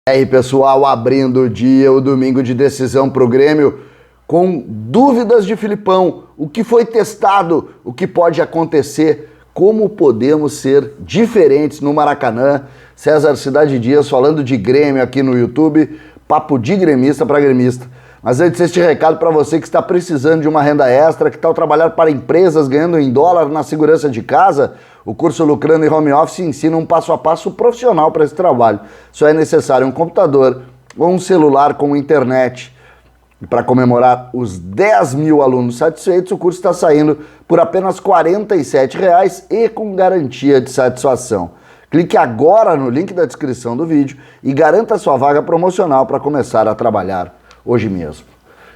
E aí, pessoal, abrindo o dia, o domingo de decisão pro Grêmio, com dúvidas de Filipão, o que foi testado, o que pode acontecer, como podemos ser diferentes no Maracanã. César Cidade Dias falando de Grêmio aqui no YouTube, papo de gremista para gremista. Mas antes, este recado para você que está precisando de uma renda extra, que tal trabalhar para empresas ganhando em dólar na segurança de casa? O curso Lucrando em Home Office ensina um passo a passo profissional para esse trabalho. Só é necessário um computador ou um celular com internet. E para comemorar os 10 mil alunos satisfeitos, o curso está saindo por apenas R$ 47,00 e com garantia de satisfação. Clique agora no link da descrição do vídeo e garanta sua vaga promocional para começar a trabalhar hoje mesmo.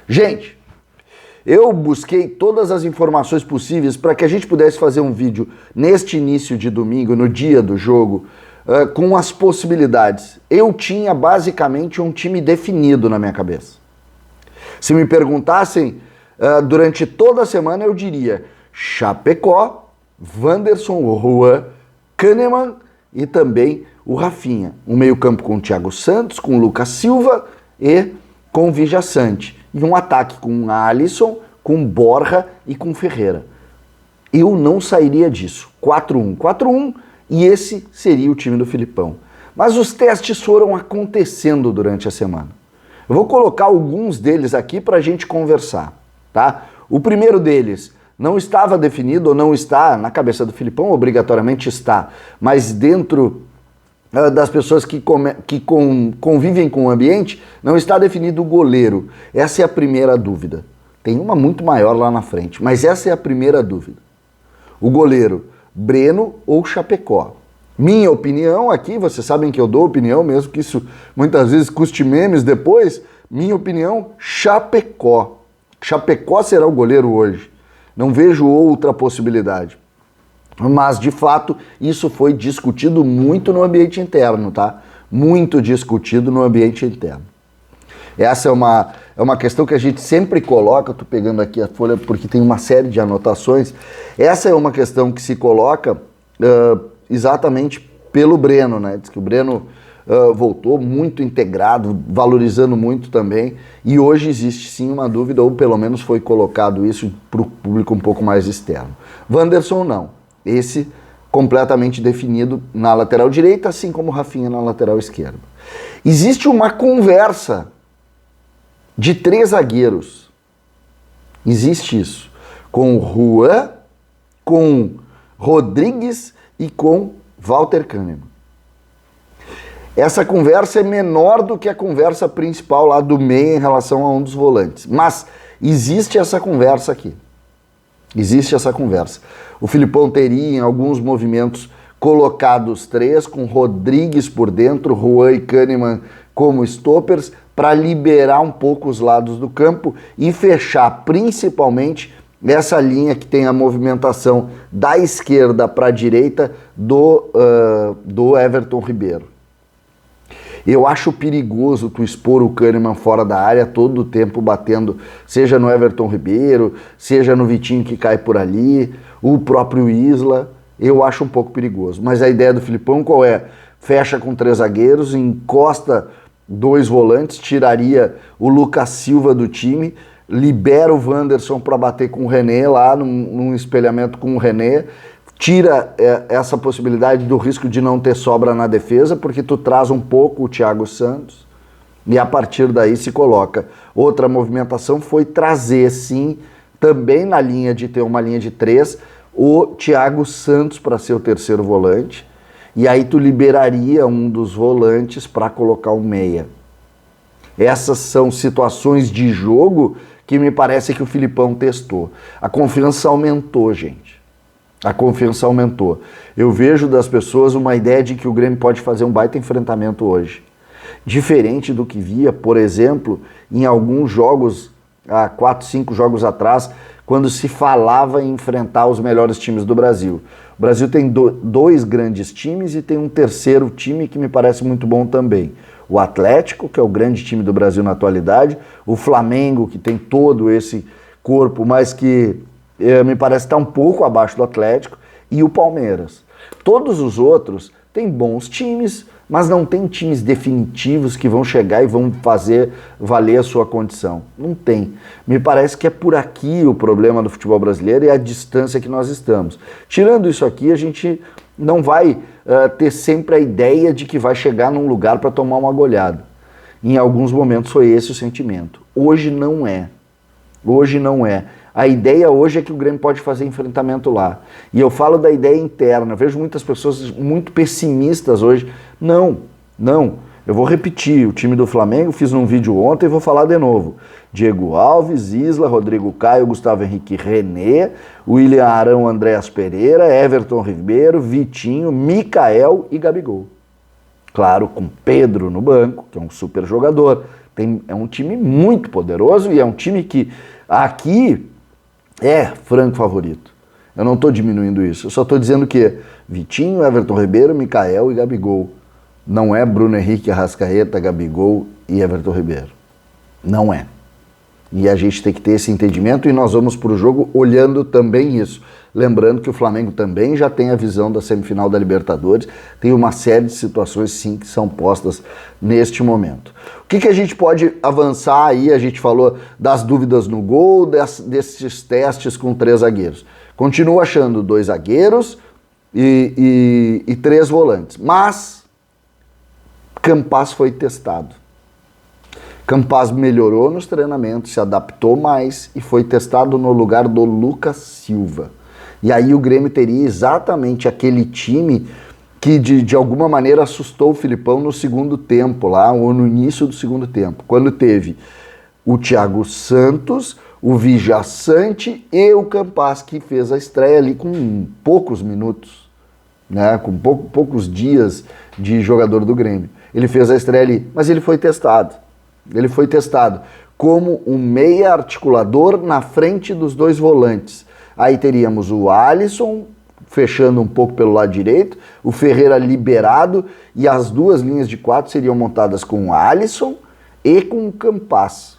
Gente, eu busquei todas as informações possíveis para que a gente pudesse fazer um vídeo neste início de domingo, no dia do jogo, com as possibilidades. Eu tinha basicamente um time definido na minha cabeça. Se me perguntassem durante toda a semana, eu diria Chapecó, Wanderson, Juan, Kahneman e também o Rafinha. Um meio-campo com o Thiago Santos, com o Lucas Silva e com o Vija Sante. E um ataque com Alisson, com Borja e com Ferreira. Eu não sairia disso. 4-1. 4-1 e esse seria o time do Filipão. Mas os testes foram acontecendo durante a semana. Eu vou colocar alguns deles aqui para a gente conversar, tá? O primeiro deles não estava definido ou não está na cabeça do Filipão, obrigatoriamente está, mas dentro das pessoas que convivem com o ambiente, não está definido o goleiro. Essa é a primeira dúvida. Tem uma muito maior lá na frente, mas essa é a primeira dúvida. O goleiro, Breno ou Chapecó? Minha opinião aqui, vocês sabem que eu dou opinião, mesmo que isso muitas vezes custe memes depois, minha opinião, Chapecó. Chapecó será o goleiro hoje. Não vejo outra possibilidade. Mas, de fato, isso foi discutido muito no ambiente interno, tá? Muito discutido no ambiente interno. Essa é uma questão que a gente sempre coloca, eu tô pegando aqui a folha porque tem uma série de anotações. Essa é uma questão que se coloca exatamente pelo Breno, né? Diz que o Breno voltou muito integrado, valorizando muito também, e hoje existe sim uma dúvida, ou pelo menos foi colocado isso para o público um pouco mais externo. Wanderson não. Esse completamente definido na lateral direita, assim como o Rafinha na lateral esquerda. Existe uma conversa de 3 zagueiros. Existe isso. Com o Juan, com Rodrigues e com Walter Kahneman. Essa conversa é menor do que a conversa principal lá do meio em relação a um dos volantes. Mas existe essa conversa aqui. Existe essa conversa. O Filipão teria em alguns movimentos colocado os 3, com Rodrigues por dentro, Juan e Kahneman como stoppers, para liberar um pouco os lados do campo e fechar principalmente essa linha que tem a movimentação da esquerda para a direita do Everton Ribeiro. Eu acho perigoso tu expor o Kahneman fora da área todo o tempo batendo, seja no Everton Ribeiro, seja no Vitinho que cai por ali, o próprio Isla, eu acho um pouco perigoso. Mas a ideia do Filipão qual é? Fecha com 3 zagueiros, encosta 2 volantes, tiraria o Lucas Silva do time, libera o Wanderson para bater com o René lá num espelhamento com o René, tira essa possibilidade do risco de não ter sobra na defesa, porque tu traz um pouco o Thiago Santos e a partir daí se coloca. Outra movimentação foi trazer, sim, também na linha de ter uma linha de 3, o Thiago Santos para ser o terceiro volante, e aí tu liberaria um dos volantes para colocar o meia. Essas são situações de jogo que me parece que o Filipão testou. A confiança aumentou, gente. A confiança aumentou. Eu vejo das pessoas uma ideia de que o Grêmio pode fazer um baita enfrentamento hoje. Diferente do que via, por exemplo, em alguns jogos, há 4, 5 jogos atrás, quando se falava em enfrentar os melhores times do Brasil. O Brasil tem 2 grandes times e tem um terceiro time que me parece muito bom também. O Atlético, que é o grande time do Brasil na atualidade, o Flamengo, que tem todo esse corpo, mas que me parece estar um pouco abaixo do Atlético, e o Palmeiras. Todos os outros têm bons times, mas não tem times definitivos que vão chegar e vão fazer valer a sua condição. Não tem. Me parece que é por aqui o problema do futebol brasileiro e a distância que nós estamos. Tirando isso aqui, a gente não vai ter sempre a ideia de que vai chegar num lugar para tomar uma goleada. Em alguns momentos foi esse o sentimento. Hoje não é. Hoje não é. A ideia hoje é que o Grêmio pode fazer enfrentamento lá. E eu falo da ideia interna. Eu vejo muitas pessoas muito pessimistas hoje. Não. Eu vou repetir. O time do Flamengo, fiz um vídeo ontem e vou falar de novo. Diego Alves, Isla, Rodrigo Caio, Gustavo Henrique, René, William Arão, Andréas Pereira, Everton Ribeiro, Vitinho, Micael e Gabigol. Claro, com Pedro no banco, que é um super jogador. É um time muito poderoso e é um time que aqui é franco favorito. Eu não estou diminuindo isso. Eu só estou dizendo que Vitinho, Everton Ribeiro, Micael e Gabigol. Não é Bruno Henrique, Arrascaeta, Gabigol e Everton Ribeiro. Não é. E a gente tem que ter esse entendimento e nós vamos para o jogo olhando também isso. Lembrando que o Flamengo também já tem a visão da semifinal da Libertadores, tem uma série de situações sim que são postas neste momento. O que a gente pode avançar aí? A gente falou das dúvidas no gol, desses testes com 3 zagueiros. Continuo achando 2 zagueiros e 3 volantes, mas Campaz foi testado. Campaz melhorou nos treinamentos, se adaptou mais e foi testado no lugar do Lucas Silva. E aí o Grêmio teria exatamente aquele time que de alguma maneira assustou o Filipão no segundo tempo lá, ou no início do segundo tempo, quando teve o Thiago Santos, o Vijaçante e o Campaz, que fez a estreia ali com poucos minutos, né, com poucos dias de jogador do Grêmio. Ele fez a estreia ali, mas ele foi testado. Ele foi testado como um meia articulador na frente dos 2 volantes. Aí teríamos o Alisson fechando um pouco pelo lado direito, o Ferreira liberado e as 2 linhas de 4 seriam montadas com o Alisson e com o Campaz.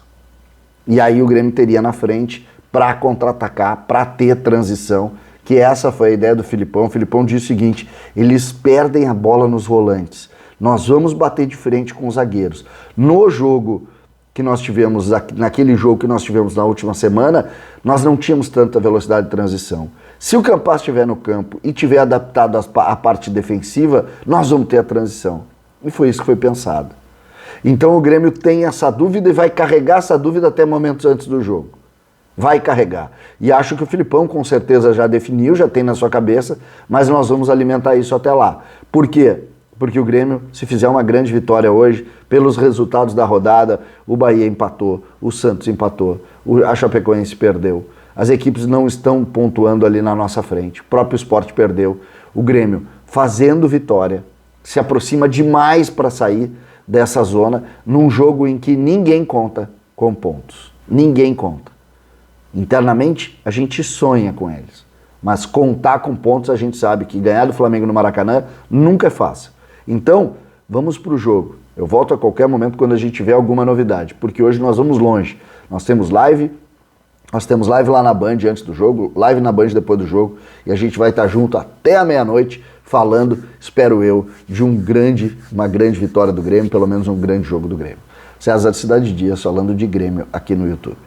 E aí o Grêmio teria na frente para contra-atacar, para ter transição, que essa foi a ideia do Filipão. O Filipão disse o seguinte: eles perdem a bola nos volantes. Nós vamos bater de frente com os zagueiros. No jogo que nós tivemos, naquele jogo que nós tivemos na última semana, nós não tínhamos tanta velocidade de transição. Se o Campaz estiver no campo e estiver adaptado à parte defensiva, nós vamos ter a transição. E foi isso que foi pensado. Então o Grêmio tem essa dúvida e vai carregar essa dúvida até momentos antes do jogo. Vai carregar. E acho que o Filipão com certeza já definiu, já tem na sua cabeça, mas nós vamos alimentar isso até lá. Por quê? Porque o Grêmio, se fizer uma grande vitória hoje, pelos resultados da rodada, o Bahia empatou, o Santos empatou, a Chapecoense perdeu. As equipes não estão pontuando ali na nossa frente. O próprio Sport perdeu. O Grêmio, fazendo vitória, se aproxima demais para sair dessa zona num jogo em que ninguém conta com pontos. Ninguém conta. Internamente, a gente sonha com eles. Mas contar com pontos, a gente sabe que ganhar do Flamengo no Maracanã nunca é fácil. Então, vamos para o jogo. Eu volto a qualquer momento quando a gente tiver alguma novidade, porque hoje nós vamos longe. Nós temos live lá na Band antes do jogo, live na Band depois do jogo, e a gente vai estar junto até a meia-noite falando, espero eu, de uma grande vitória do Grêmio, pelo menos um grande jogo do Grêmio. César Cidade Dias falando de Grêmio aqui no YouTube.